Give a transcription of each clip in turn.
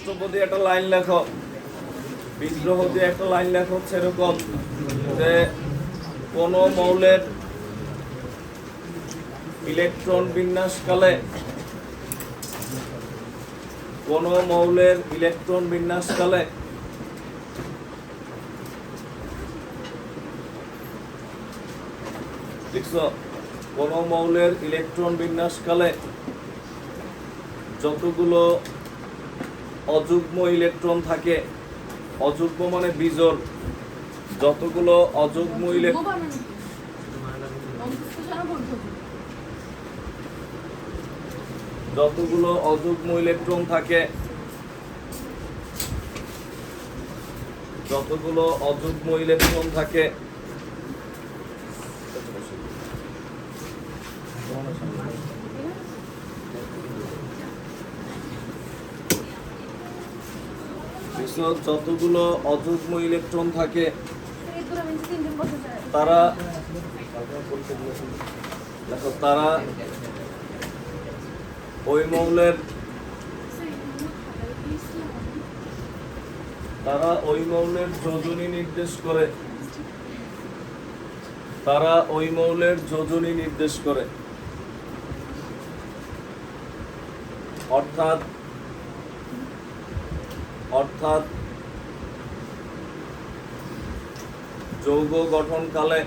রাষ্ট্রপতি একটা লাইন লেখো, বিদ্রোহ দিয়ে একটা লাইন লেখো হচ্ছে এরকম যে কোন মৌলের ইলেকট্রন বিন্যাসকালে লিখছো কোন মৌলের ইলেকট্রন বিন্যাসকালে যতগুলো অযুগ্ম ইলেকট্রন থাকে, অযুগ্ম মানে বিজোড়, যতগুলো অযুগ্ম ইলেকট্রন থাকে, তারা ওই মৌলের যোজনী নির্দেশ করে, অর্থাৎ যৌগ গঠনকালে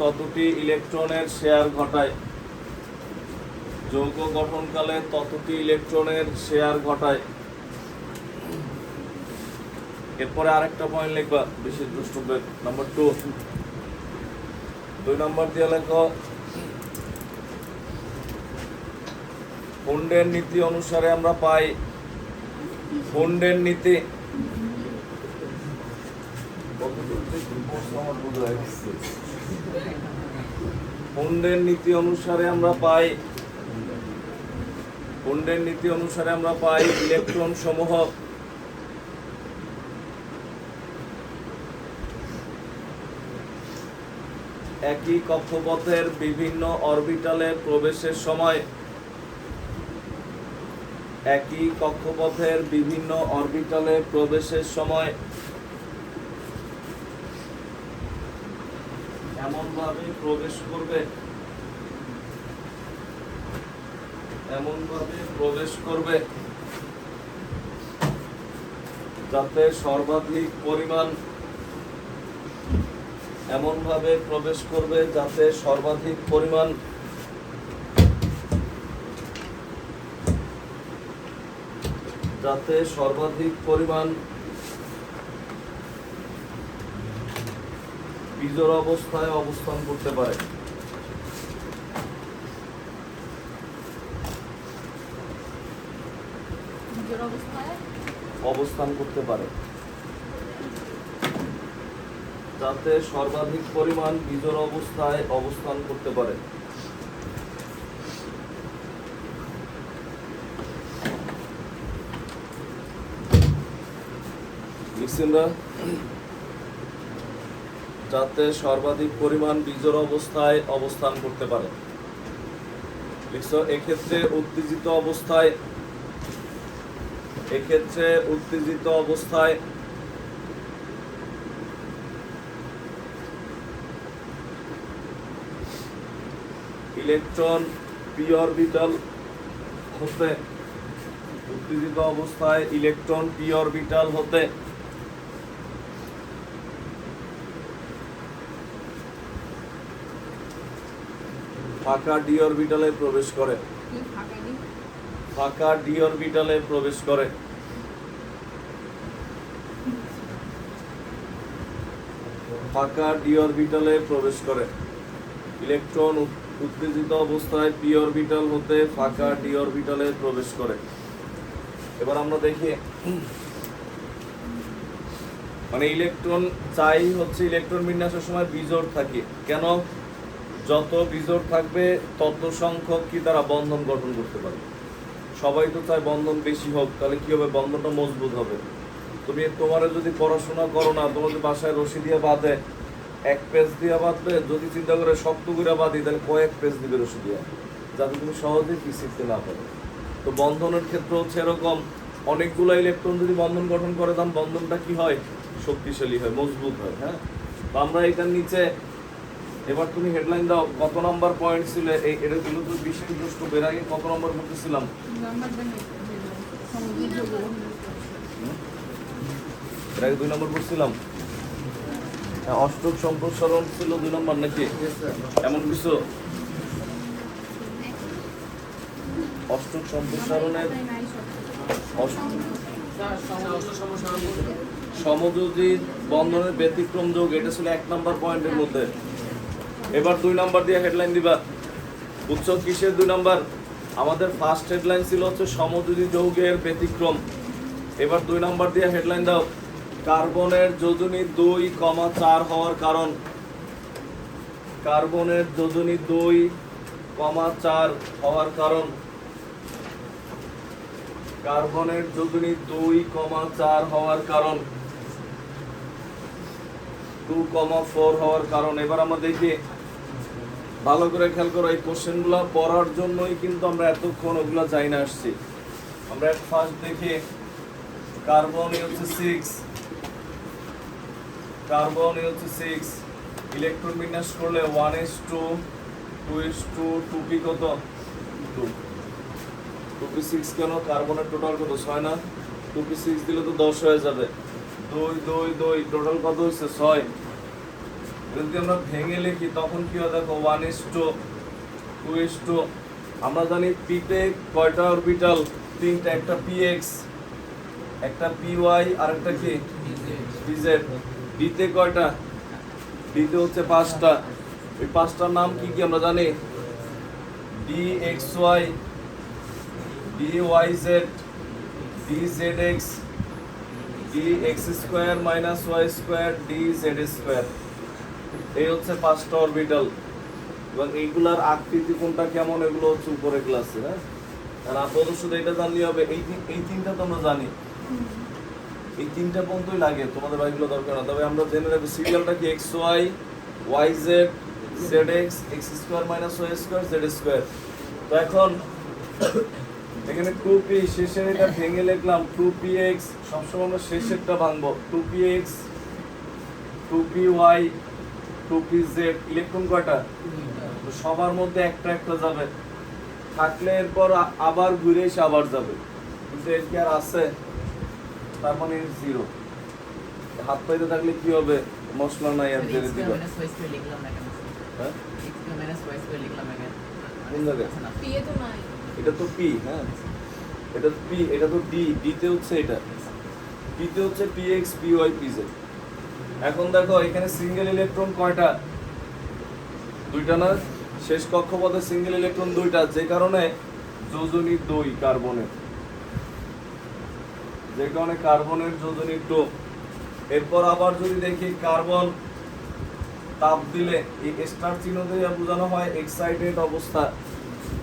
ততটি ইলেকট্রনের শেয়ার ঘটায়। এরপরে আরেকটা পয়েন্ট লিখবা, বেশি দ্রষ্টব্যের নাম্বার 2 নম্বর দিয়ে লেখো হুন্ডের নীতি অনুসারে আমরা পাই, হুন্ডের নীতি অনুসারে আমরা পাই ইলেকট্রন সমূহ একই কক্ষপথের বিভিন্ন অরবিটালে প্রবেশের সময় এমনভাবে প্রবেশ করবে যাতে সর্বাধিক পরিমাণ বিজোড় অবস্থায় অবস্থান করতে পারে। যাতে সর্বাধিক পরিমাণ বিজোড় অবস্থায় অবস্থান করতে পারে। যাতে সর্বাধিক পরিমাণ বিজোড় অবস্থায় অবস্থান করতে পারে। লিখছো এক্ষেত্রে উত্তেজিত অবস্থায় ইলেকট্রন পি অরবিটাল হতে ফাঁকা ডি অরবিটালে প্রবেশ করে। ইলেকট্রন উত্তেজিত অবস্থায় পি অরবিটাল হতে ফাঁকা ডি অরবিটালে প্রবেশ করে। এবার আমরা দেখি, মানে ইলেকট্রন চাই হচ্ছে ইলেকট্রন বিন্যাসের সময় বিজোড় থাকে। কেন? যত বিজোড় থাকবে তত সংখ্যক কি তারা বন্ধন গঠন করতে পারবে। সবাই তো চায় বন্ধন বেশি হোক, তাহলে কি হবে? বন্ধনটা মজবুত হবে। তুমি তোমার যদি পড়াশোনা করো না, তোমার যদি বাসায় রশি দিয়ে বাঁধে, এক পেজ দিয়ে বাঁধবে, যদি চিন্তা করে শক্ত করে বাঁধি তাহলে কয়েক পেজ দিবে রশি দিয়ে, যাতে তুমি সহজেই কি শিখতে না পারো। তো বন্ধনের ক্ষেত্রে হচ্ছে এরকম, অনেকগুলো ইলেকট্রন যদি বন্ধন গঠন করে তখন বন্ধনটা কি হয়, শক্তিশালী হয়, মজবুত হয়। হ্যাঁ, তো আমরা এটার নিচে এবার তুমি হেডলাইন দাও, কত নম্বর পয়েন্ট ছিল এই, এটা দিল তো বিশেষ প্রশ্ন, এর আগে কত নম্বর বলতেছিলাম? এর আগে 2 নম্বর পড়ছিলাম। অষ্টক সম্প্রসারণ ছিল 2 নম্বর নাকি এমন কিছু? অষ্টক সম্প্রসারণের সমযোজী বন্ধনের ব্যতিক্রম যোগ, এটা ছিল 1 নম্বর পয়েন্টের মধ্যে। এবার 2 নম্বর দিয়ে হেডলাইন দিবা। বুঝছো কিসের 2 নম্বর? আমাদের ফার্স্ট হেডলাইন ছিল হচ্ছে সমযোজী যৌগের ব্যতিক্রম। এবার 2 নম্বর দিয়ে হেডলাইন দাও, কার্বনের যোজনী 2,4 হওয়ার কারণ। কার্বনের যোজনী 2,4 হওয়ার কারণ। কার্বনের যোজনী 2,4 হওয়ার কারণ, 2,4 হওয়ার কারণ। এবার আমরা দেখি, ভালো করে খেয়াল করো, এই কোশ্চেনগুলো পড়ার জন্যই কিন্তু আমরা এতক্ষণ ওগুলো যাই না আসছি। আমরা ফার্স্ট দেখি, কার্বন হচ্ছে 6, কার্বন হচ্ছে 6, ইলেকট্রন বিন্যাস করলে 1s2 2s2 2p কত 2, 2p6 কেন? কার্বনের টোটাল কত 6 না? 2p6 দিলে তো 10 হয়ে যাবে, 2 2 2 টোটাল কত হচ্ছে 6। যদি আমরা ভেঙে লিখি তখন কি হয় দেখো, 1s2 2s2। আমরা জানি পিতে কয়টা অরবিটাল? 3টা, একটা px, একটা py আর একটা কি pz। ডিতে কয়টা? ডিতে হচ্ছে 5টা। ওই 5টার নাম কি কি আমরা জানি? dxy, dyz, dzx, dx square minus y square, dz square. এই হচ্ছে 5টা অরবিটাল, এবং এইগুলার আকৃতি কোনটা কেমন এগুলো হচ্ছে উপরে ক্লাসে। হ্যাঁ, আর আপাতত শুধু এটা জানলেই হবে, এই 3টা তো আমরা জানি, এই 3টা পর্যন্তই লাগে, তোমাদের এগুলো দরকার না। তবে আমরা জেনে রাখবো সিরিয়ালটা কি, xy yz zx x square minus y square z square. তো এখন এখানে 2p, শেষের এটা ভেঙে লিখলাম 2px, সবসময় আমরা শেষেরটা ভাঙবো, 2px 2py 2pz। ইলেকট্রন কয়টা? তো সবার মধ্যে একটা একটা যাবে, থাকলে এরপর আবার ঘুরে এসে আবার যাবে, কিন্তু এর কি আর আছে? তার মানে 0। হাত পাইতে থাকলে কি হবে? মশলা নাই আর জেনে দিবা। হ্যাঁ, কোন জায়গায়? এটা তো p। হ্যাঁ, এটা p, এটা তো d, d তে হচ্ছে এটা, p তে হচ্ছে px py pz। এখন দেখো এখানে সিঙ্গেল ইলেকট্রন কয়টা? 2টা না? শেষ কক্ষপথে সিঙ্গেল ইলেকট্রন 2টা, যে কারণে যোজনী 2 কার্বনের, যে কারণে কার্বনের যোজনী 2। এরপর আবার যদি দেখি, কার্বন তাপ দিলে, এই স্টার চিহ্ন দিয়ে বোঝানো হয় এক্সাইটেড অবস্থা,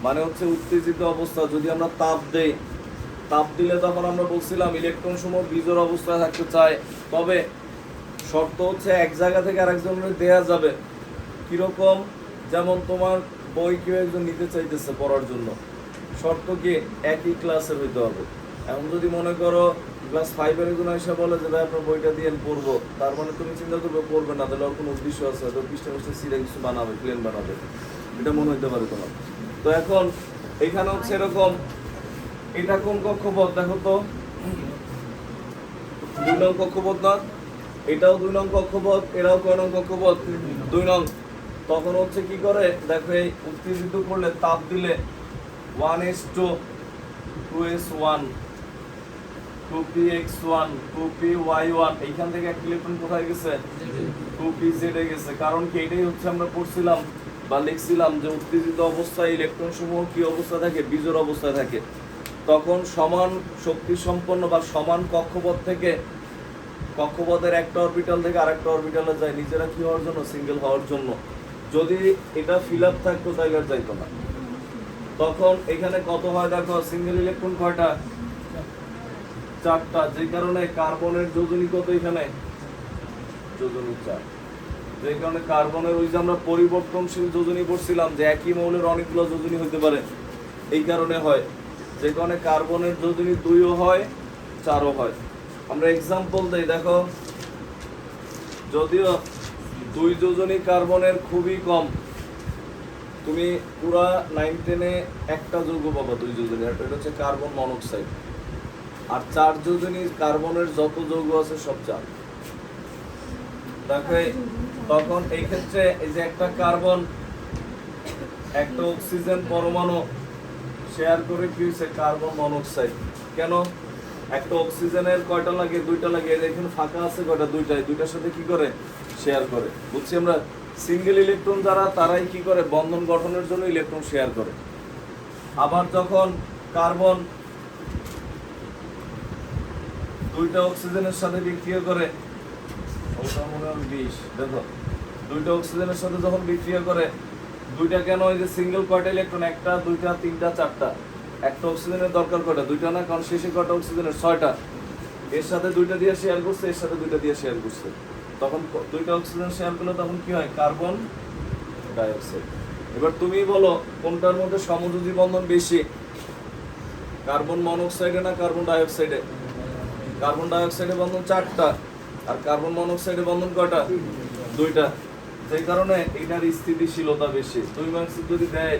মানে হচ্ছে উত্তেজিত অবস্থা। যদি আমরা তাপ দেই, তাপ দিলে তখন আমরা বলছিলাম ইলেকট্রন সমূহ বিজোড় অবস্থায় থাকতে চায়, তবে শর্ত হচ্ছে এক জায়গা থেকে আরেকজনের দেয়া যাবে। কিরকম? যেমন তোমার বই কেউ একজন নিতে চাইতেছে পড়ার জন্য, শর্ত কি একই ক্লাসের হইতে হবে। এখন যদি মনে করো ক্লাস 5-এর একজন এসে বলে যে ভাই আপনার বইটা দিয়ে পড়বো, তার মানে তুমি চিন্তা করবে পড়বে না, তাহলে ওর কোনো উদ্দেশ্য আছে, হয়তো পৃষ্ঠে পৃষ্ঠে সিরা কিছু বানাবে, প্লেন বানাবে, এটা মনে হইতে পারে তোমার। তো এখন এখানে হচ্ছে এরকম, এটা কোন কক্ষপথ দেখো তো, 2 নং কক্ষপথ না? এটাও 2 নং কক্ষপথ, এটাও কয় নং কক্ষপথ? 2 নং। তখন হচ্ছে কি করে দেখো, এই উত্তেজিত করলে তাপ দিলে 1s2 2s1 2px1 2py1, এইখান থেকে এক ইলেকট্রন কোথায় গেছে? 2pz এ গেছে। কারণ কি, এটাই হচ্ছে আমরা পড়ছিলাম বা লিখছিলাম যে উত্তেজিত অবস্থায় ইলেকট্রন সমূহ কি অবস্থা থাকে? বিজোড় অবস্থায় থাকে। তখন সমান শক্তি সম্পন্ন বা সমান কক্ষপথ থেকে, কক্ষপথের একটা অরবিটাল থেকে আরেকটা অরবিটালে যায় নিজেরা কি হওয়ার জন্য? সিঙ্গেল হওয়ার জন্য। যদি এটা ফিল আপ থাকতো তাহলে আর যাইতো না। তখন এখানে কত হয় দেখো, সিঙ্গেল ইলেকট্রন কয়টা? 4টা, যে কারণে কার্বনের যোজনী কত এখানে যোজনী 4, যে কারণে কার্বনের ওই যে আমরা পরিবর্তনশীল যোজনী পড়ছিলাম যে একই মৌলের অনেকগুলো যোজনী হতে পারে, এই কারণে হয়, যে কারণে কার্বনের যোজনী 2ও হয় 4ও হয়। আমরা এক্সাম্পল দেই, দেখো যদিও 2 যোজনী কার্বনের খুবই কম, তুমি পুরা 9-10-এ একটা যৌগ পাবা 2 যোজনী, এটা হচ্ছে কার্বন মনোক্সাইড। আর 4 যোজনী কার্বনের যত যৌগ আছে সব 4। দেখো তখন এই ক্ষেত্রে এই যে একটা কার্বন একটা অক্সিজেন পরমাণু শেয়ার করে কি হচ্ছে কার্বন মনোক্সাইড। কেন? একটা অক্সিজেনের কয়টা লাগে? 2টা লাগে। এখানে ফাঁকা আছে কয়টা? 2টাই, 2টার সাথে কি করে শেয়ার করে। বুঝছি আমরা? সিঙ্গেল ইলেকট্রন যারা তারাই কি করে বন্ধন গঠনের জন্য ইলেকট্রন শেয়ার করে। আবার যখন কার্বন 2টা অক্সিজেনের সাথে বিক্রিয়া করে, ওটা মনে হয় 20, দেখো 2টা অক্সিজেনের সাথে যখন বিক্রিয়া করে, 2টা কেন ওই যে সিঙ্গেল কয়টা ইলেকট্রন? 1টা 2টা 3টা 4টা, একটা অক্সিজেনের দরকার কয়টা? 2টা না, কারণ শেষে কয়টা অক্সিজেনের? 6টা। এর সাথে 2টা দিয়ে শেয়ার করছে, এর সাথে 2টা দিয়ে শেয়ার করছে, তখন 2টা অক্সিজেন শেয়ার করলে তখন কি হয়? Carbon dioxide. এবার তুমি বলো কোনটার মধ্যে সমযোজী বন্ধন বেশি, কার্বন মনোক্সাইডে না কার্বন ডাইঅক্সাইডে? কার্বন ডাইঅক্সাইডে বন্ধন 4টা, আর কার্বন মনোক্সাইডে বন্ধন কয়টা? 2টা, যে কারণে এটার স্থিতিশীলতা বেশি। 2 মার্কস যদি দেয়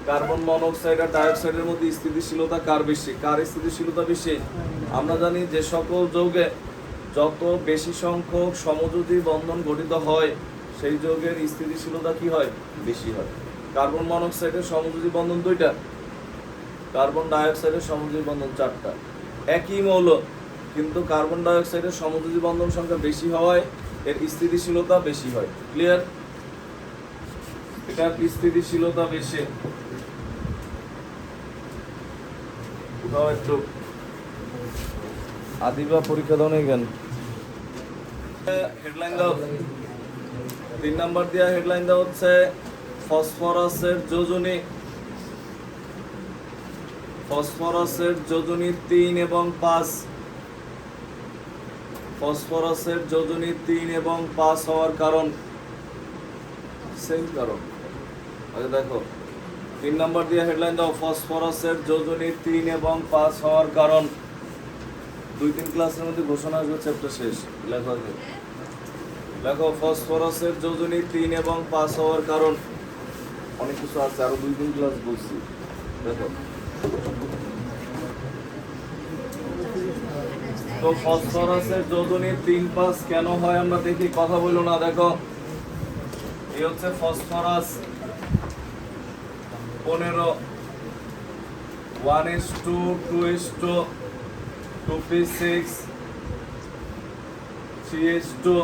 কার্বন মনোক্সাইড আর ডাইঅক্সাইডের মধ্যে স্থিতিশীলতা কার বেশি? কার স্থিতিশীলতা বেশি? আমরা জানি যে সকল যৌগে যত বেশি সংখ্যক সমযোজী বন্ধন গঠিত হয় সেই যৌগের স্থিতিশীলতা কি হয়? বেশি হয়। কার্বন মনোক্সাইডের সমযোজী বন্ধন 2টা, কার্বন ডাইঅক্সাইডের সমযোজী বন্ধন 4টা। একই মৌল কিন্তু কার্বন ডাইঅক্সাইডের সমযোজী বন্ধন সংখ্যা বেশি হওয়ায় এর স্থিতিশীলতা বেশি হয়। ক্লিয়ার? এটার স্থিতিশীলতা বেশি। উঠাও একটু, আদিবা পরীক্ষা দাও নেই কেন? হেডলাইন দাও, 3 নাম্বার দিয়া হেডলাইন দাও হচ্ছে ফসফরাসের যোজনী। ফসফরাসের যোজনী 3 এবং 5। ফসফরাসের যোজনী 3 এবং 5 হওয়ার কারণ সেম কারণ। আচ্ছা দেখো 3 নাম্বার দিয়ে হেডলাইন দাও ফসফরাসের যোজনী 3 এবং 5 হওয়ার কারণ। 2-3 ক্লাসের মধ্যে ঘোষণা আসবে, চ্যাপ্টার শেষ। লেখো লেখো ফসফরাসের যোজনী 3 এবং 5 হওয়ার কারণ। অনেক কিছু আছে, আরো 2-3 ক্লাস বলছি। দেখো তো ফসফরাসের যোজনী 3-5 কেন হয় আমরা দেখি, কথা বলো না। দেখো এই হচ্ছে ফসফরাস 15 1:2 2:2 2p6 3:2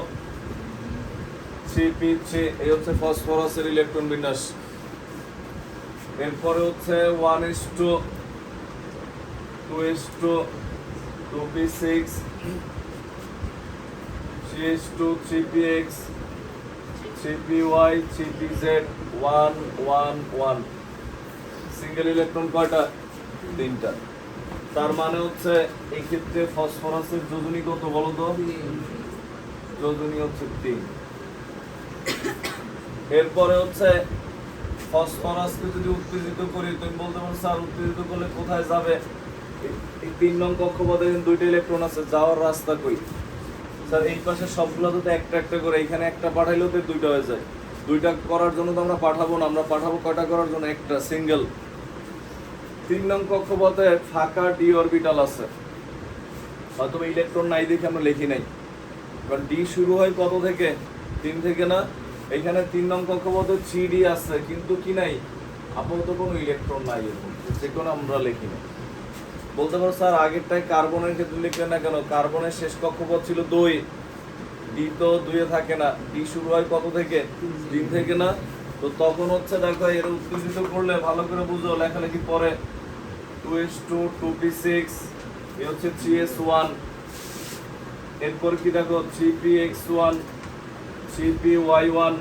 3p3, এই হচ্ছে ফসফরাসের ইলেকট্রন বিন্যাস। এরপরে হচ্ছে 1:2 2:2 2p6 3:2 3px 3py 3pz 1 1 1। Single electron কয়টা? 3টা। তার মানে হচ্ছে এই ক্ষেত্রে ফসফরাসের যোজনী কত বলো তো? যোজনী হচ্ছে 3। এরপরে হচ্ছে ফসফরাসকে যদি উত্তেজিত করি, তুমি বলতে পারো স্যার উত্তেজিত করলে কোথায় যাবে? এই 3 নং কক্ষপথে 2টা ইলেকট্রন আছে, যাওয়ার রাস্তা কই? স্যার এই পাশে সবগুলো তো একটা একটা করে, এখানে একটা পাঠাইলেও তো 2টা হয়ে যায়। 2টা করার জন্য তো আমরা পাঠাবো না, আমরা পাঠাবো কয়টা করার জন্য? একটা, সিঙ্গেল। 3 নং কক্ষপথে ফাঁকা ডি অরবিটাল আছে, হয়তো ইলেকট্রন নাই দেখে আমরা লিখি নাই। কারণ ডি শুরু হয় কত থেকে? 3 থেকে না? এখানে 3 নং কক্ষপথে 3d আছে, কিন্তু কি নাই? আপাতত কোনো ইলেকট্রন নাই, এরকম যে কোনো আমরা লিখি না। বলতে পারো স্যার আগেরটাই কার্বনের ক্ষেত্রে লিখলেন না কেন? কার্বনের শেষ কক্ষপথ ছিল 2, ডি তো 2-এ থাকে না, ডি শুরু হয় কত থেকে? 3 থেকে না? তো তখন হচ্ছে দেখো এর উত্তেজিত করলে ভালো করে বুঝো, লেখালেখি পরে 2:2 2p6 এ হচ্ছে 3s1। এরপর কি দেখো 3px1 3py1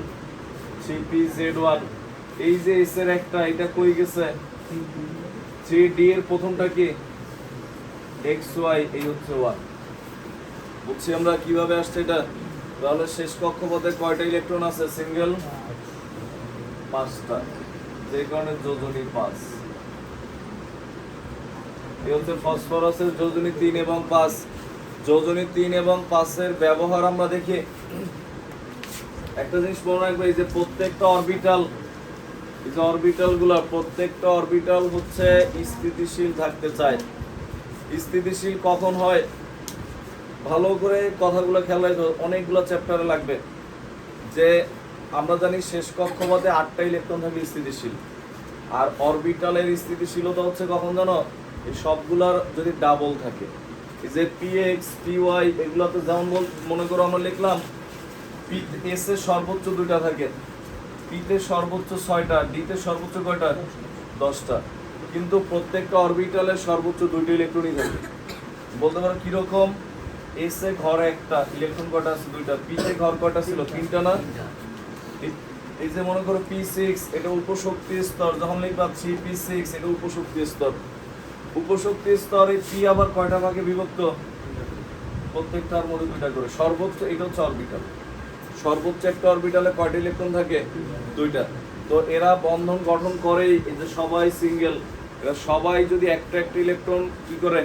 3pz1। এই যে এস এর একটা, এটা কই গেছে? 3d এর প্রথমটা কি? এক্স ওয়াই এই হচ্ছে 1। বুঝছি আমরা কিভাবে আসছে এটা। তাহলে শেষ কক্ষপথে কয়টা ইলেকট্রন আছে? সিঙ্গেল 5টা, যে কারণে যোজনী 5। এই হচ্ছে ফসফরাসের যোজনী 3 এবং 5। যোজনী 3 এবং 5 এর ব্যবহার আমরা দেখি। একটা জিনিস মনে রাখবে, এই যে প্রত্যেকটা অরবিটাল, এই যে অরবিটাল গুলা, প্রত্যেকটা অরবিটাল হচ্ছে স্থিতিশীল থাকতে চায়। স্থিতিশীল কখন হয়? ভালো করে কথাগুলো খেয়াল রাখো, অনেকগুলো চ্যাপ্টারে লাগবে। যে আমরা জানি শেষ কক্ষপথে 8টা ইলেকট্রন থাকলে স্থিতিশীল, আর অরবিটালের স্থিতিশীলতা হচ্ছে কখন জানো? এই সবগুলার যদি ডাবল থাকে। এই যে পিএক্স পিওয়াই এগুলোতে যেমন মনে করো আমরা লিখলাম পি এস এর সর্বোচ্চ 2টা থাকে, পিতে সর্বোচ্চ 6টা, ডিতে সর্বোচ্চ কয়টা? 10টা। কিন্তু প্রত্যেকটা অরবিটালের সর্বোচ্চ 2টা ইলেকট্রনই থাকে। বলতে পারো কিরকম? এস এ ঘর একটা, ইলেকট্রন কয়টা আছে? 2টা। পিতে ঘর কয়টা ছিল? 3টা না? এই যে মনে করো P6 এটা উপশক্তি স্তর, যখন লিখবা 3p6 এটা উপশক্তি স্তর। উপশক্তি স্তরে পি আবার কয়টা ভাগে বিভক্ত? প্রত্যেকটার মধ্যে 2টা করে। সর্বোচ্চ এটা হচ্ছে অরবিটাল, সর্বোচ্চ একটা অরবিটালে কয়টা ইলেকট্রন থাকে? 2টা। তো এরা বন্ধন গঠন করেই, এই যে সবাই সিঙ্গেল, এরা সবাই যদি একটা একটা ইলেকট্রন কি করে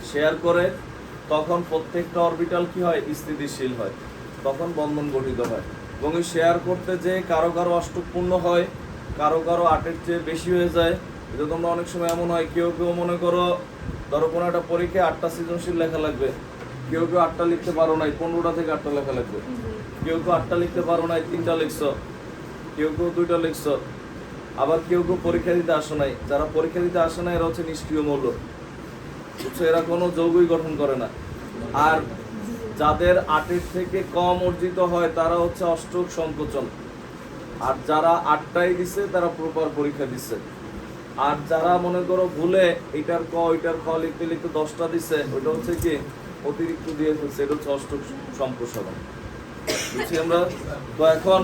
শেয়ার করে, তখন প্রত্যেকটা অরবিটাল কি হয়? স্থিতিশীল হয়, তখন বন্ধন গঠিত হয়। এবং এই শেয়ার করতে যে কারো কারো অষ্টকপূর্ণ হয়, কারো কারো 8-এর চেয়ে বেশি হয়ে যায়। এটা তোমরা অনেক সময় এমন হয়, কেউ কেউ মনে করো ধরো কোনো একটা পরীক্ষায় 8টা সৃজনশীল লেখা লাগবে, কেউ কেউ 8টা লিখতে পারো নাই, 15টা থেকে 8টা লেখা লাগবে। কেউ কেউ 8টা লিখতে পারো নাই, 3টা লিখছো, কেউ কেউ 2টা লিখছো। আবার কেউ কেউ পরীক্ষা দিতে আসো নাই। যারা পরীক্ষা দিতে আসে না এরা হচ্ছে নিষ্ক্রিয় মৌল, বুঝছো? এরা কোনো যৌগই গঠন করে না। আর যাদের 8-এর থেকে কম অর্জিত হয় তারা হচ্ছে অষ্টক সংকোচন। আর যারা 8টাই দিছে তারা প্রপার পরীক্ষা দিছে। আর যারা মনে করো ভুলে এটার ক ওইটার খ লিখতে লিখতে 10টা দিছে, ওইটা হচ্ছে কি অতিরিক্ত দিয়ে ফেলছে, এটা হচ্ছে অষ্টক সম্প্রসারণ। বুঝছি আমরা? তো এখন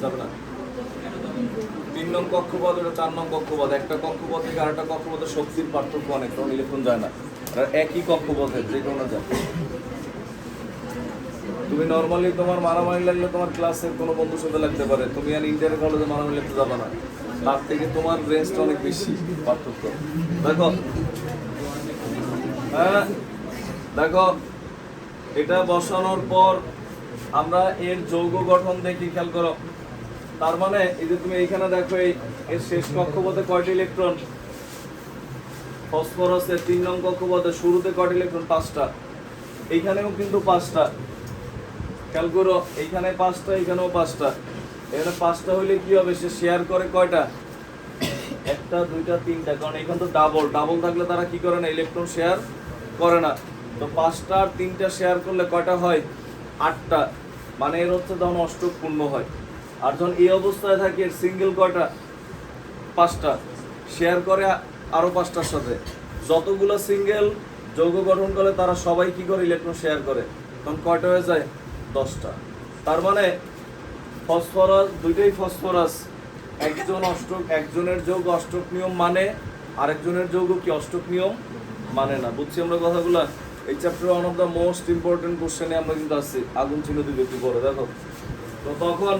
যাবে না 3 নং কক্ষপথ, এটা 4 নং কক্ষপথ। একটা কক্ষপথ থেকে আরেকটা কক্ষপথের শক্তির পার্থক্য অনেক, তখন ইলেকট্রন যায় না। আর একই কক্ষপথের যে কোনো যায়। তুমি নর্মালি তোমার মারামারি লাগলে তোমার ক্লাসের কোনো বন্ধুর সাথে লাগতে পারে, তুমি আর ইন্টার কলেজে মারামারি লাগতে যাবে না, তার থেকে তোমার রেঞ্জটা অনেক বেশি পার্থক্য। দেখো হ্যাঁ, দেখো এটা বসানোর পর আমরা এর যৌগ গঠন দেখি, খেয়াল করো। তার মানে এই যে তুমি এইখানে দেখো, এর শেষ কক্ষপথে কয়টা ইলেকট্রন? ফসফরাসের 3 নং কক্ষপথে শুরুতে কয়টা ইলেকট্রন? 5টা। এইখানেও কিন্তু 5টা, খেয়াল করো, এইখানে 5টা, এইখানেও 5টা। এখানে 5টা হইলে কি হবে? সে শেয়ার করে কয়টা? 1টা 2টা 3টা, কারণ এখানে তো ডাবল, ডাবল থাকলে তারা কি করে না? ইলেকট্রন শেয়ার করে না। তো 5টা আর 3টা শেয়ার করলে কয়টা হয়? 8টা। মানে এর হচ্ছে তখন অষ্টক পূর্ণ হয়। আর যখন এই অবস্থায় থাকে এর সিঙ্গেল কয়টা? 5টা। শেয়ার করে আরো 5টার সাথে। যতগুলো সিঙ্গেল যৌগ গঠন করে তারা সবাই কি করে? ইলেকট্রন শেয়ার করে, তখন কয়টা হয়ে যায়? 10টা। তার মানে ফসফরাস, দুইটাই ফসফরাস, একজন অষ্টক, একজনের যৌগ অষ্টক নিয়ম মানে, আরেকজনের যৌগ কি অষ্টক নিয়ম মানে না। বুঝছি আমরা কথাগুলা? এই chapter one of the most important কোশ্চেনে আমরা কিন্তু আসছি। আগুন চিহ্ন দিবে একটু পরে, দেখো। তো তখন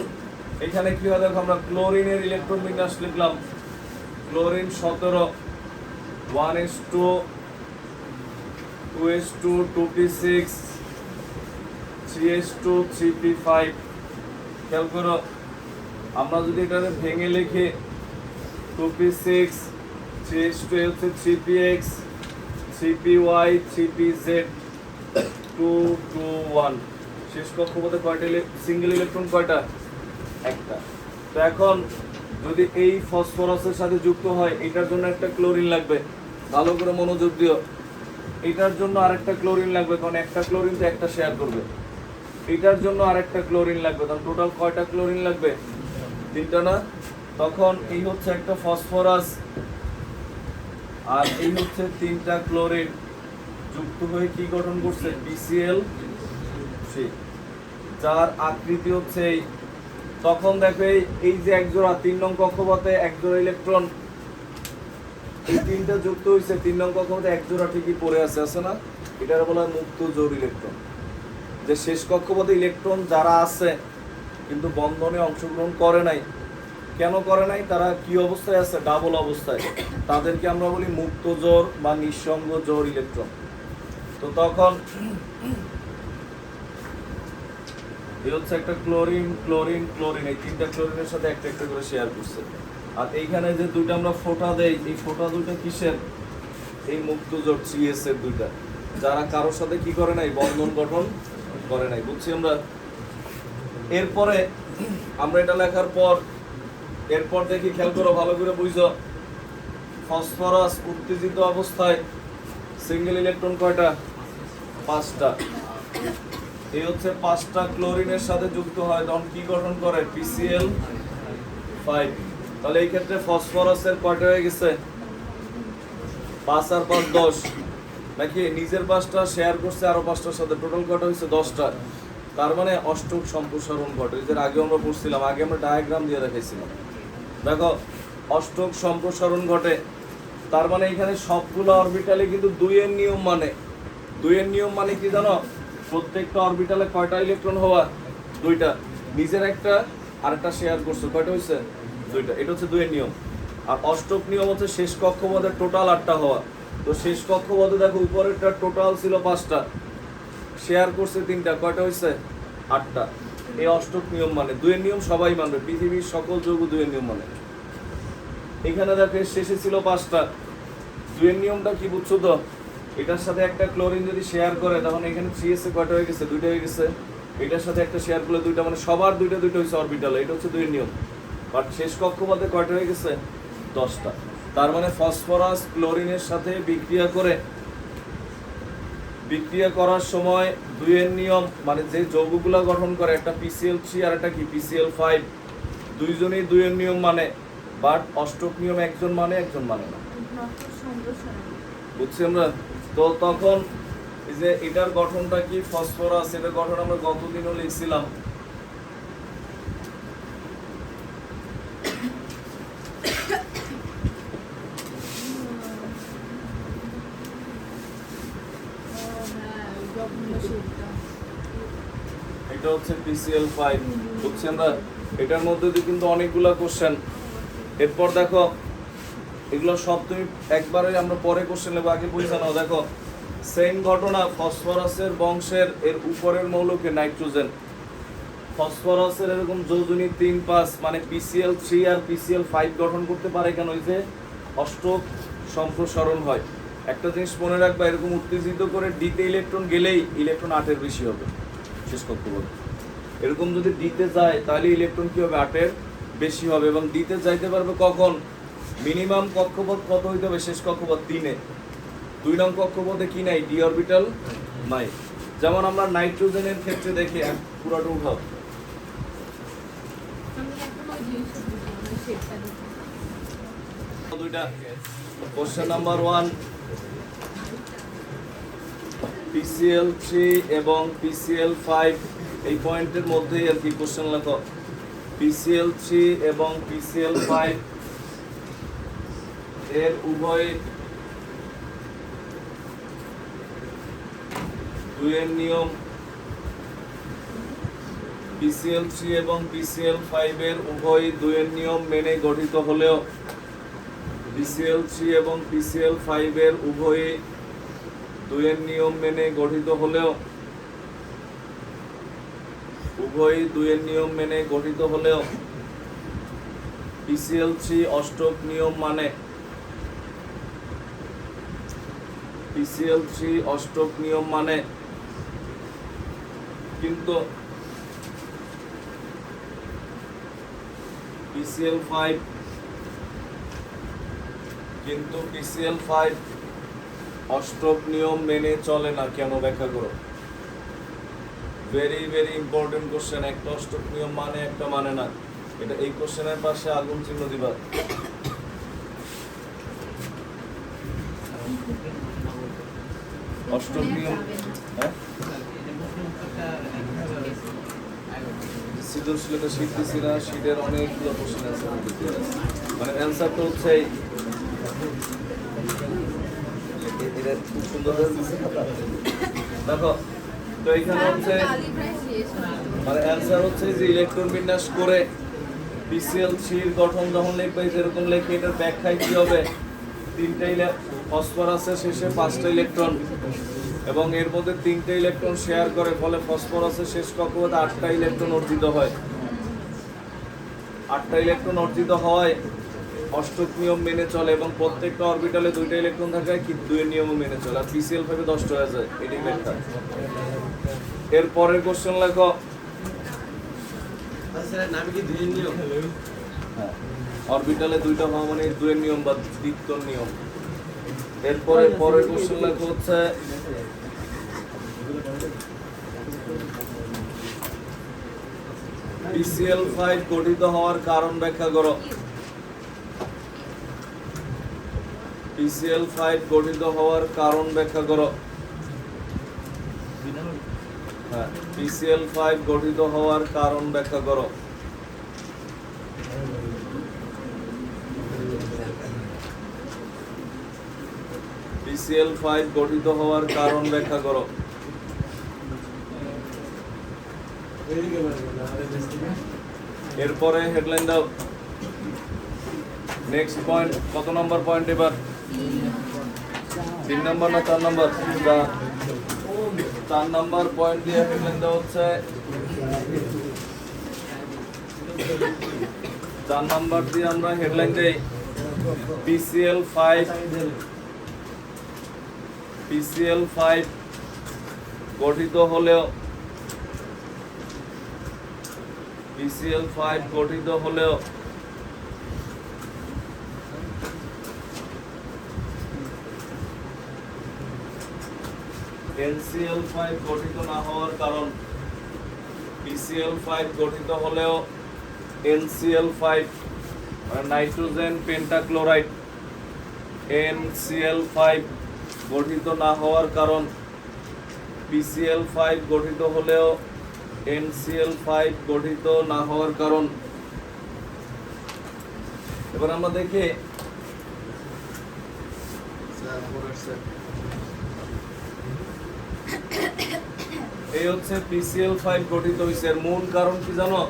এখানে কি হয় দেখো, আমরা ক্লোরিনের ইলেকট্রন বিন্যাস লিখলাম। Chlorine 17, 1s2, 2s2, 2p6, 3s2, 3p5। খেয়াল করো, আমরা যদি এটা ভেঙে লিখি 2p6, 3s2 হচ্ছে 3px, 3py, 3pz, 2 2 1। শেষ কক্ষপথে কয়টা সিঙ্গেল ইলেকট্রন? কয়টা? একটা। তো এখন যদি এই ফসফরাসের সাথে যুক্ত হয়, এটার জন্য একটা ক্লোরিন লাগবে, ভালো করে মনোযোগ দিও। এটার জন্য আরেকটা ক্লোরিন লাগবে, কারণ একটা ক্লোরিন তো একটা শেয়ার করবে। এটার জন্য আরেকটা ক্লোরিন লাগবে, তাহলে টোটাল কয়টা ক্লোরিন লাগবে? 3টা না? তখন এই হচ্ছে একটা ফসফরাস, আর এই হচ্ছে 3টা ক্লোরিন যুক্ত হয়ে কি গঠন করছে? BCl3, যার আকৃতি হচ্ছে এই। তখন দেখো এই যে একজোড়া 3 নং কক্ষপথে একজোড়া ইলেকট্রন, এই তিনটা যুক্ত হয়েছে 3 নং কক্ষপথে এক জোড়া ঠিকই পড়ে আছে না? এটার বলা হয় মুক্ত জোড় ইলেকট্রন। যে শেষ কক্ষপথে ইলেকট্রন যারা আছে কিন্তু বন্ধনে অংশগ্রহণ করে নাই, কেন করে নাই? তারা কি অবস্থায় আছে? ডাবল অবস্থায়। তাদেরকে আমরা বলি মুক্ত জোড় বা নিঃসঙ্গ জোড় ইলেকট্রন। তো তখন এই হচ্ছে একটা ক্লোরিন ক্লোরিন ক্লোরিন, এই তিনটা ক্লোরিনের সাথে একটা একটা করে শেয়ার করছে। আর এইখানে যে দুইটা আমরা ফোঁটা দেই, এই ফোঁটা দুইটা কিসের? এই মুক্ত জোড় সিএস এর দুইটা, যারা কারোর সাথে কি করে নাই? বন্ধন গঠন করে নাই। বুঝছি আমরা? এরপরে আমরা এটা লেখার পর এরপর দেখি, খেয়াল করো, ভালো করে বুঝো। ফসফরাস উত্তেজিত অবস্থায় সিঙ্গেল ইলেকট্রন কয়টা? 5টা। এই হচ্ছে 5টা ক্লোরিনের সাথে যুক্ত হয়, তখন কি গঠন করে? PCl5। তাহলে এই ক্ষেত্রে ফসফরাসের কয়টা হয়ে গেছে? 5 আর 5 10, নাকি নিজের 5টা শেয়ার করছে আরো 5টার সাথে, টোটাল কয়টা হয়েছে? 10টা। তার মানে অষ্টক সম্প্রসারণ ঘটে। এর আগে আমরা পড়ছিলাম, আগে আমরা ডায়াগ্রাম দিয়ে দেখাইছিলাম। দেখো, অষ্টক সম্প্রসারণ ঘটে, তার মানে এখানে সবগুলো অরবিটালে কিন্তু 2 এর নিয়ম মানে। 2 এর নিয়ম মানে কি জানো? প্রত্যেকটা অরবিটালে কয়টা ইলেকট্রন হওয়া? 2টা। নিজের একটা আর একটা শেয়ার করছে, কয়টা হয়েছে? 2টা। এটা হচ্ছে 2 এর নিয়ম। আর অষ্টক নিয়ম হচ্ছে শেষ কক্ষপথে টোটাল 8টা হওয়া। তো শেষ কক্ষপথে দেখো, উপরেরটা টোটাল ছিল 5টা, শেয়ার করছে 3টা, কয়টা হয়েছে? 8টা। এই অষ্টক নিয়ম মানে। 2 এর নিয়ম সবাই মানবে, পৃথিবীর সকল যৌগ 2 এর নিয়ম মানে। এখানে দেখো শেষে ছিল 5টা। 2 এর নিয়মটা কি বুঝছো তো? এটার সাথে একটা ক্লোরিন যদি শেয়ার করে, তখন এখানে 3s এ কয়টা হয়ে গেছে? 2টা হয়ে গেছে। এটার সাথে একটা শেয়ার করলে 2টা, মানে সবার 2টা 2টা হয়েছে অরবিটাল। এটা হচ্ছে 2 এর নিয়ম। বাট শেষ কক্ষপথে কয়টা হয়ে গেছে? 10টা। তার মানে ফসফরাস ক্লোরিনের সাথে বিক্রিয়া করার সময় 2 এর নিয়ম মানে যে যৌগগুলো গঠন করে, একটা PCl3 আর একটা কি PCl5, দুইজনেই 2 এর নিয়ম মানে। বাট অষ্টক নিয়ম একজন মানে, একজন মানে না। বুঝছি আমরা? তো তখন এই যে এটার গঠনটা কি? ফসফরাস, এটার গঠন আমরা গতদিনও লিখছিলাম। এটা হচ্ছে PCl5। বুঝছি আমরা? এটার মধ্যে দিয়ে কিন্তু অনেকগুলা কোশ্চেন। এরপর দেখো, এগুলো সব তুমি একবারে আমরা পরে কোশ্চেন নেবো, আগে বুঝে নাও। দেখো, সেম ঘটনা ফসফরাসের বংশের এর উপরের মৌলকে নাইট্রোজেন। ফসফরাসের এরকম যোজনী 3 5 মানে PCl3 আর PCl5 গঠন করতে পারে কেন? এই যে অষ্টক সম্প্রসারণ হয়। একটা জিনিস মনে রাখবা, এরকম উত্তেজিত করে ডিতে ইলেকট্রন গেলেই ইলেকট্রন 8 এর বেশি হবে শেষ কক্ষপথে। এরকম যদি ডিতে যায়, তাহলে ইলেকট্রন কি হবে? 8 এর বেশি হবে। এবং ডিতে যাইতে পারবে কখন? মিনিমাম কক্ষপথ কত হইতে হবে? শেষ কক্ষপথ 3 এ। 2 নং কক্ষপথে কি নাই? ডি অরবিটাল নাই। যেমন আমরা নাইট্রোজেনের ক্ষেত্রে দেখি, পুরোটা উঠাও। দুইটা কোশ্চেন নাম্বার 1, PCl3 এবং PCl5 এই পয়েন্টের মধ্যেই আর কি কোশ্চেন লেখো। PCl3 এবং PCl5 এর উভয় 2 এর নিয়ম। PCl3 এবং PCl5 এর উভয় 2 এর নিয়ম মেনে গঠিত হলেও PCl3 এবং PCl5 এর উভয়ই 2 এর নিয়ম মেনে গঠিত হলেও PCl3 অষ্টক নিয়ম মানে। PCl3 অষ্টক নিয়ম মানে, কিন্তু PCl5 অষ্টক নিয়ম মেনে চলে না কেন? ব্যাখ্যা করো। Very very important question. একটা অষ্টক নিয়ম মানে, একটা মানে না। এটা এই কোশ্চেনের পাশে আগুন চিহ্ন দিবা। অষ্টক নিয়ম, হ্যাঁ, সৃজনশীলতা শীট দিছি না, শীটের অনেকগুলো কোশ্চেন আছে। মানে অ্যান্সারটা হচ্ছে খুব সুন্দর করে দিছে। দেখো তো এখানে হচ্ছে মানে অ্যান্সার হচ্ছে যে ইলেকট্রন বিন্যাস করে পিসিএল থ্রির গঠন যখন লিখবে যেরকম লেখে এটার ব্যাখ্যায় কি হবে, তিনটা ফসফরাসের শেষে 5টা ইলেকট্রন এবং এর মধ্যে 3টে ইলেকট্রন শেয়ার করে, ফলে ফসফরাসের শেষ কক্ষপথে 8টা ইলেকট্রন অর্জিত হয়। 8টা ইলেকট্রন অর্জিত হওয়ায় অষ্টক নিয়ম মেনে চলে এবং প্রত্যেকটা অরবিটালে 2টা ইলেকট্রন থাকায় কি 2 এর নিয়মও মেনে চলে, আর পিসিএল 5 10টা হয়ে যায়। এটাই ব্যাখ্যা। এর পরের কোশ্চেন লেখো। নামে কি 2 এর নিয়ম? হ্যাঁ, অরবিটালে 2টা হওয়া মানে 2 এর নিয়ম বা দ্বিত্বর নিয়ম। এরপরে পরের কোশ্চেন লেখো হচ্ছে PCl5 গঠিত হওয়ার কারণ ব্যাখ্যা করো। PCl5 গঠিত হওয়ার কারণ ব্যাখ্যা করো। হ্যাঁ, PCl5 গঠিত হওয়ার কারণ ব্যাখ্যা করো। PCl5 গঠিত হওয়ার কারণ ব্যাখ্যা করো। এরপরে হেডলাইন দাও। নেক্সট পয়েন্ট, কত নম্বর পয়েন্ট এবার? 3 নম্বর না 4 নম্বর? 4 নম্বর পয়েন্ট দিয়ে হেডলাইন দেওয়া হচ্ছে 4 নম্বর দিয়ে আমরা হেডলাইন দেই PCl5 গঠিত হলেও NCl5 গঠিত না হওয়ার কারণ। PCl5 গঠিত হলেও NCl5 নাইট্রোজেন পেন্টাক্লোরাইড NCl5 গঠিত না হওয়ার কারণ। PCl5 গঠিত হলেও NCl5 গঠিত না হওয়ার কারণ। এবার আমরা দেখি এই হচ্ছে PCl5 গঠিত হয়েছে। এর মূল কারণ কি জানো?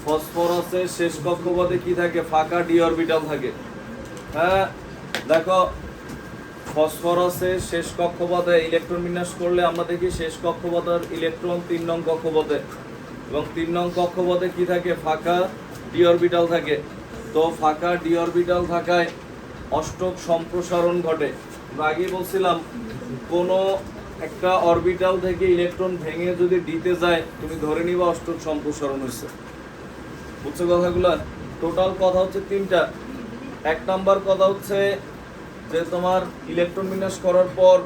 ফসফরাসের শেষ কক্ষপথে কি থাকে? ফাঁকা ডি অরবিটাল থাকে। হ্যাঁ দেখো, ফসফরাসের শেষ কক্ষপথে ইলেকট্রন বিন্যাস করলে আমরা দেখি শেষ কক্ষপথের ইলেকট্রন 3 নং কক্ষপথে, এবং 3 নং কক্ষপথে কি থাকে? ফাঁকা ডি অরবিটাল থাকে। তো ফাঁকা ডি অরবিটাল থাকায় অষ্টক সম্প্রসারণ ঘটে। আমরা আগেই বলছিলাম কোনো একটা অরবিটাল থেকে ইলেকট্রন ভেঙে যদি ডিতে যায় তুমি ধরে নিবা অষ্টক সম্প্রসারণ হয়েছে। বুঝছো কথাগুলো? টোটাল কথা হচ্ছে 3টা। 1 নাম্বার কথা হচ্ছে যে তোমার ইলেকট্রন বিন্যাস করার পর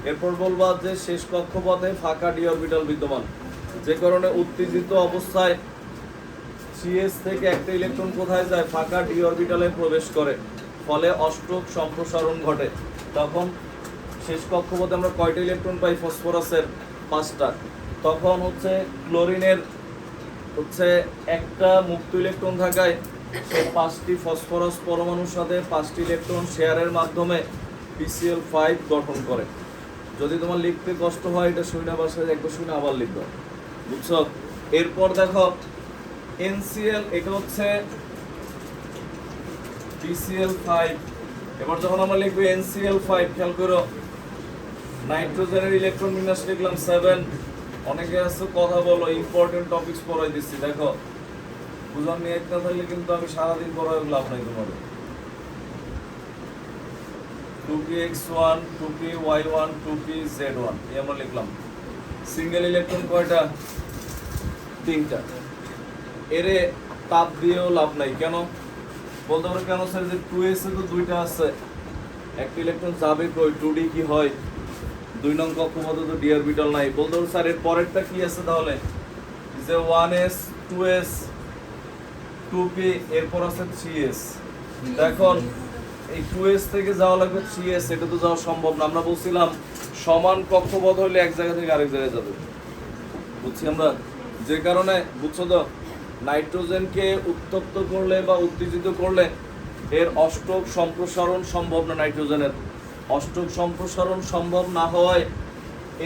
এরপর বলবা যে শেষ কক্ষপথে ফাঁকা ডি অরবিটাল বিদ্যমান, যে কারণে উত্তেজিত অবস্থায় সিএস থেকে একটা ইলেকট্রন কোথায় যায়? ফাঁকা ডি অরবিটালে প্রবেশ করে, ফলে অষ্টক সম্প্রসারণ ঘটে। তখন শেষ কক্ষপথে আমরা কয়টা ইলেকট্রন পাই? ফসফরাসের 5টা। তখন হচ্ছে ক্লোরিনের হচ্ছে একটা মুক্ত ইলেকট্রন থাকায় সে 5টি ফসফরাস পরমাণুর সাথে 5টি ইলেকট্রন শেয়ারের মাধ্যমে PCl5 গঠন করে। যদি তোমার লিখতে কষ্ট হয় এটা শুনে বাসায় একবার শুনে আবার লিখো। বুঝছো? এরপর দেখো NCl, এটা হচ্ছে PCl5। এবার যখন আমরা লিখবো NCl5, খেয়াল করো নাইট্রোজেনের ইলেকট্রন বিন্যাস লিখলাম 7। অনেকে আছে কথা বলো, ইম্পর্টেন্ট টপিকস পড়াই দিচ্ছি। দেখো বুঝান নিয়ে একটা থাকলে কিন্তু আমি সারাদিন পড়াই লাভ নাই তোমাদের। 2px1 2py1 2pz1 এই আমরা লিখলাম। সিঙ্গেল ইলেকট্রন কয়টা? 3টা। এরে তাপ দিয়েও লাভ নাই। কেন বলতে পারো? কেন স্যার? যে 2s এ তো 2টা আছে, একটা ইলেকট্রন যাবে কই? 2d কি হয়? 2 নং কক্ষপথে তো ডি অরবিটাল নাই। বলতে পারো স্যার এর পরেরটা কি আছে তাহলে? যে 1s 2s 2p, এরপর আছে 3s। এখন এই 2s থেকে যাওয়া লাগবে 3s, এটা তো যাওয়া সম্ভব না। আমরা বলছিলাম সমান কক্ষপথ হলে এক জায়গা থেকে আরেক জায়গায় যাবে। বুঝছি আমরা? যে কারণে বুঝছো তো, নাইট্রোজেনকে উত্তপ্ত করলে বা উত্তেজিত করলে এর অষ্টক সম্প্রসারণ সম্ভব না নাইট্রোজেনের, অষ্টক সম্প্রসারণ সম্ভব না হওয়ায়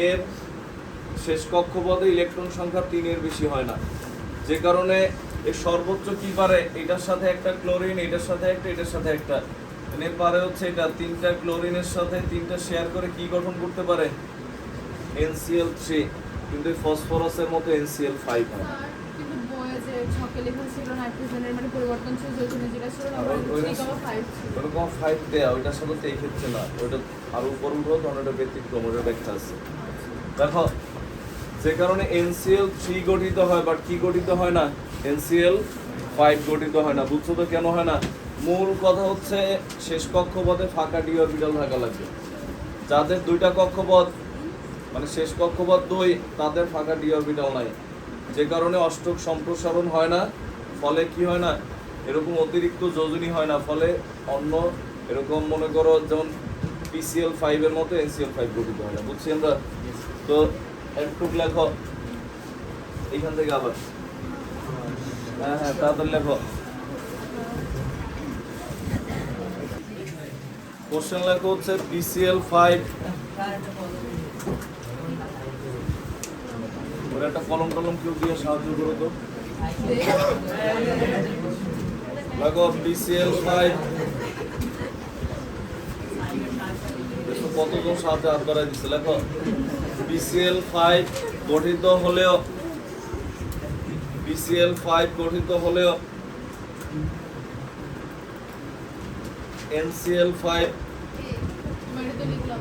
এর শেষ কক্ষপথে ইলেকট্রন সংখ্যা 3 এর বেশি হয় না, যে কারণে এর সর্বোচ্চ কি পারে, এটার সাথে একটা ক্লোরিন, এটার সাথে একটা, এটার সাথে একটা, এর পারে হচ্ছে এটা 3টা ক্লোরিনের সাথে 3টা শেয়ার করে কি গঠন করতে পারে, NCl3, কিন্তু এই ফসফরাসের মতো NCl5 হয়। কিন্তু বইয়ে যে ছকে লেখা ছিল নাইট্রোজেনের মানে পরিবর্তনশীল যৌগিক যেটা ছিল না 3,5 ছিল। ওরকম 5 দেয়া, ওইটার সাথে তো এই ক্ষেত্রে না, ওইটা আরো উপর উঠো, তখন ওটা ব্যতিক্রম, ওটা ব্যাখ্যা আছে। দেখো, যে কারণে NCl3 গঠিত হয়, বাট কি গঠিত হয় না, NCl5 গঠিত হয় না। বুঝছো তো কেন হয় না? মূল কথা হচ্ছে শেষ কক্ষপথে ফাঁকা ডি অরবিটাল থাকা লাগবে। যাদের দুইটা কক্ষপথ মানে শেষ কক্ষপথ 2, তাদের ফাঁকা ডি অরবিটাল নাই, যে কারণে অষ্টক সম্প্রসারণ হয় না, ফলে কি হয় না, এরকম অতিরিক্ত যোজনী হয় না, ফলে অন্য এরকম মনে করো যেমন PCl5 এর মতো NCl5 গঠিত হয় না। বুঝছি আমরা? তো একটু লেখো এইখান থেকে আবার, হ্যাঁ হ্যাঁ তাড়াতাড়ি লেখো। কোশ্চেন লেখো হচ্ছে PCl5, ওরা একটা কলম টলম কেউ দিয়ে সাহায্য করো তো। লেখো PCl5, দেখো কতজন সাথে হাত বাড়াই দিচ্ছে। লেখো PCl5 গঠিত হলেও NCl5 মানে তো লিখলাম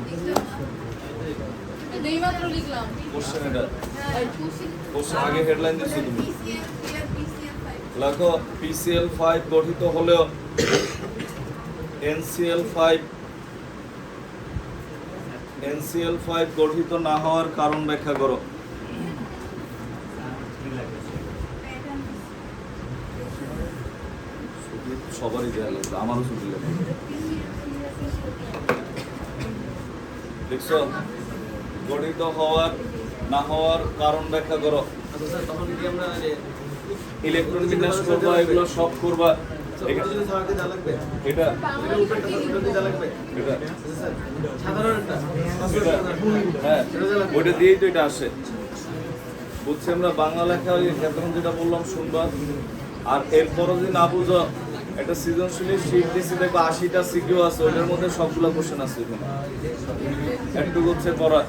এই মাত্র লিখলাম কোশ্চেন, এটা হ্যাঁ কোশ্চেন আগে হেডলাইন দিচ্ছ তুমি। লেখো PCl5 গঠিত হলেও NCl5 গঠিত না হওয়ার কারণ ব্যাখ্যা করো। সবারই দেয়া লাগবে, আমারও ছুটি লাগবে। দেখছো, গঠিত হওয়ার না হওয়ার কারণ ব্যাখ্যা করো। তখন কি আমরা ইলেকট্রন বিন্যাস করবা, এগুলো সব করবা। এটা এটা হ্যাঁ, ওইটা দিয়েই তো এটা আসে। বুঝছি আমরা, বাংলা লেখা ওই এখন যেটা বললাম শুনবা, আর এরপরও যদি না বুঝো, একটা সৃজনশীলের শীট দিচ্ছি, দেখো 80টা সিকিউ আছে, ওইটার মধ্যে সবগুলো কোশ্চেন আছে এখানে, একটু হচ্ছে পড়া।